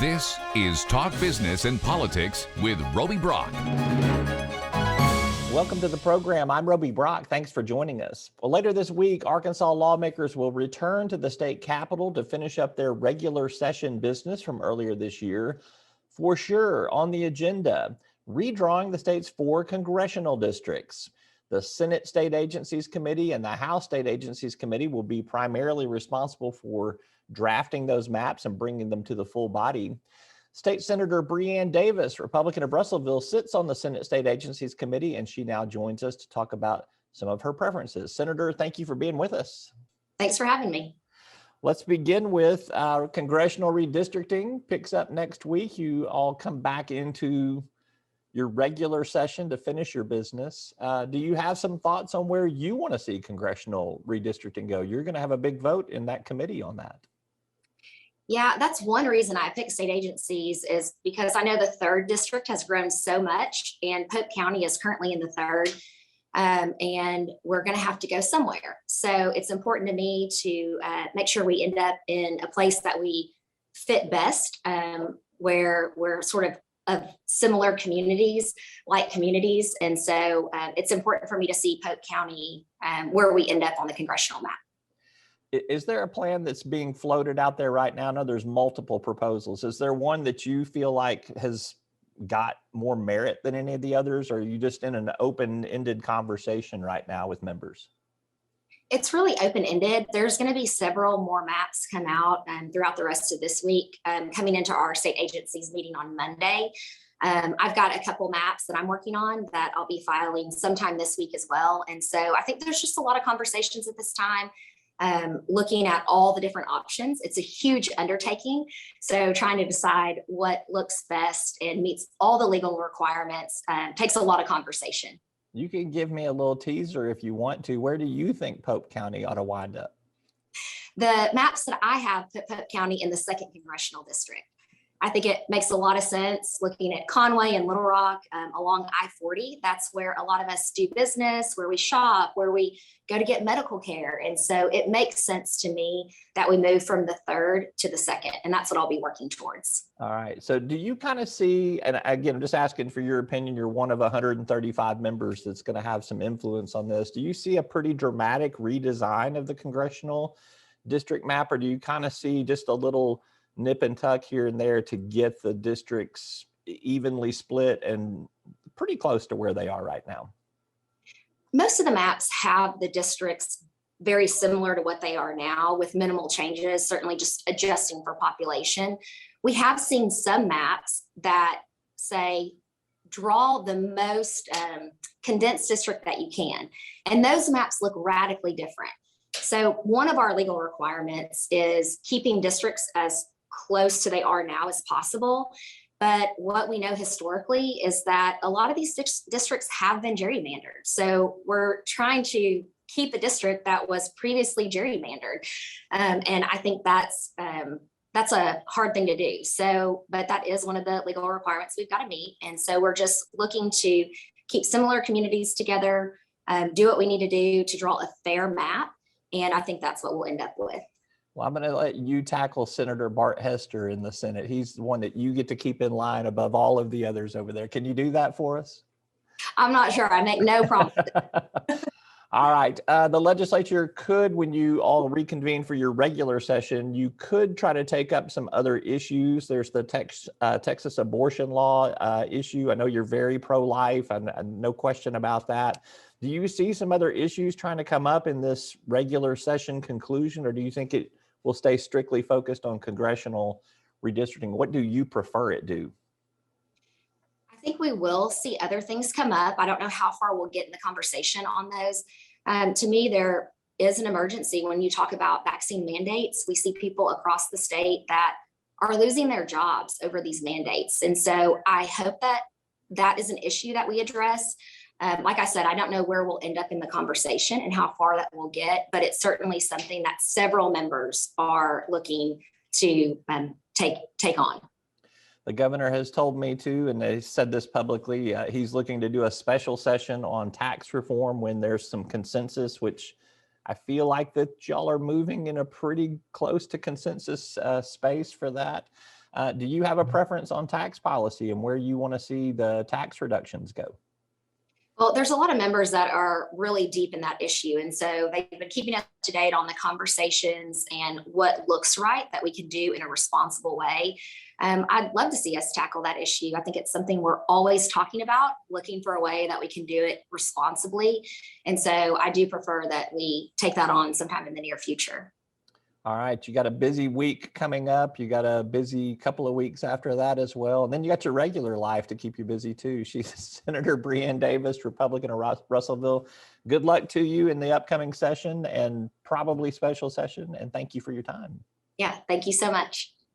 This is Talk Business and Politics with Roby Brock. Welcome to the program. I'm Roby Brock. Thanks for joining us. Well, later this week, Arkansas lawmakers will return to the state capitol to finish up their regular session business from earlier this year. For sure, on the agenda, redrawing the state's 4 congressional districts. The Senate State Agencies Committee and the House State Agencies Committee will be primarily responsible for drafting those maps and bringing them to the full body. State Senator Breanne Davis, Republican of Russellville, sits on the Senate State Agencies Committee, and she now joins us to talk about some of her preferences. Senator, thank you for being with us. Thanks for having me. Let's begin with congressional redistricting. Picks up next week. You all come back into your regular session to finish your business. Do you have some thoughts on where you want to see congressional redistricting go? You're going to have a big vote in that committee on that. Yeah, that's one reason I picked state agencies is because I know the 3rd district has grown so much and Pope County is currently in the 3rd, and we're going to have to go somewhere. So it's important to me to make sure we end up in a place that we fit best, where we're sort of similar communities, like communities. And so it's important for me to see Pope County where we end up on the congressional map. Is there a plan that's being floated out there right now? I know there's multiple proposals. Is there one that you feel like has got more merit than any of the others? Or are you just in an open-ended conversation right now with members? It's really open-ended. There's going to be several more maps come out throughout the rest of this week, coming into our state agencies meeting on Monday. I've got a couple maps that I'm working on that I'll be filing sometime this week as well. And so I think there's just a lot of conversations at this time, looking at all the different options. It's a huge undertaking. So trying to decide what looks best and meets all the legal requirements takes a lot of conversation. You can give me a little teaser if you want to. Where do you think Pope County ought to wind up? The maps that I have put Pope County in the 2nd congressional district. I think it makes a lot of sense looking at Conway and Little Rock along I-40. That's where a lot of us do business, where we shop, where we go to get medical care. And so it makes sense to me that we move from the 3rd to the 2nd. And that's what I'll be working towards. All right. So do you kind of see, and again, I'm just asking for your opinion, you're one of 135 members that's going to have some influence on this. Do you see a pretty dramatic redesign of the congressional district map, or do you kind of see just a little nip and tuck here and there to get the districts evenly split and pretty close to where they are right now? Most of the maps have the districts very similar to what they are now with minimal changes, certainly just adjusting for population. We have seen some maps that say, draw the most condensed district that you can. And those maps look radically different. So one of our legal requirements is keeping districts as close to they are now as possible. But what we know historically is that a lot of these districts have been gerrymandered. So we're trying to keep a district that was previously gerrymandered. And I think that's a hard thing to do. So, but that is one of the legal requirements we've got to meet. And so we're just looking to keep similar communities together, do what we need to do to draw a fair map. And I think that's what we'll end up with. Well, I'm going to let you tackle Senator Bart Hester in the Senate. He's the one that you get to keep in line above all of the others over there. Can you do that for us? I'm not sure. I make no promise. All right. The legislature could, when you all reconvene for your regular session, you could try to take up some other issues. There's the Texas abortion law issue. I know you're very pro-life, and no question about that. Do you see some other issues trying to come up in this regular session conclusion, or do you think it will stay strictly focused on congressional redistricting? What do you prefer it do? I think we will see other things come up. I don't know how far we'll get in the conversation on those. To me, there is an emergency when you talk about vaccine mandates. We see people across the state that are losing their jobs over these mandates. And so I hope that that is an issue that we address. Like I said, I don't know where we'll end up in the conversation and how far that will get, but it's certainly something that several members are looking to take on. The governor has told me to, and they said this publicly, he's looking to do a special session on tax reform when there's some consensus, which I feel like that y'all are moving in a pretty close to consensus space for that. Do you have a preference on tax policy and where you want to see the tax reductions go? Well, there's a lot of members that are really deep in that issue. And so they've been keeping us up to date on the conversations and what looks right that we can do in a responsible way. I'd love to see us tackle that issue. I think it's something we're always talking about, looking for a way that we can do it responsibly. And so I do prefer that we take that on sometime in the near future. All right, you got a busy week coming up. You got a busy couple of weeks after that as well. And then you got your regular life to keep you busy too. She's Senator Breanne Davis, Republican of Russellville. Good luck to you in the upcoming session and probably special session. And thank you for your time. Yeah, thank you so much.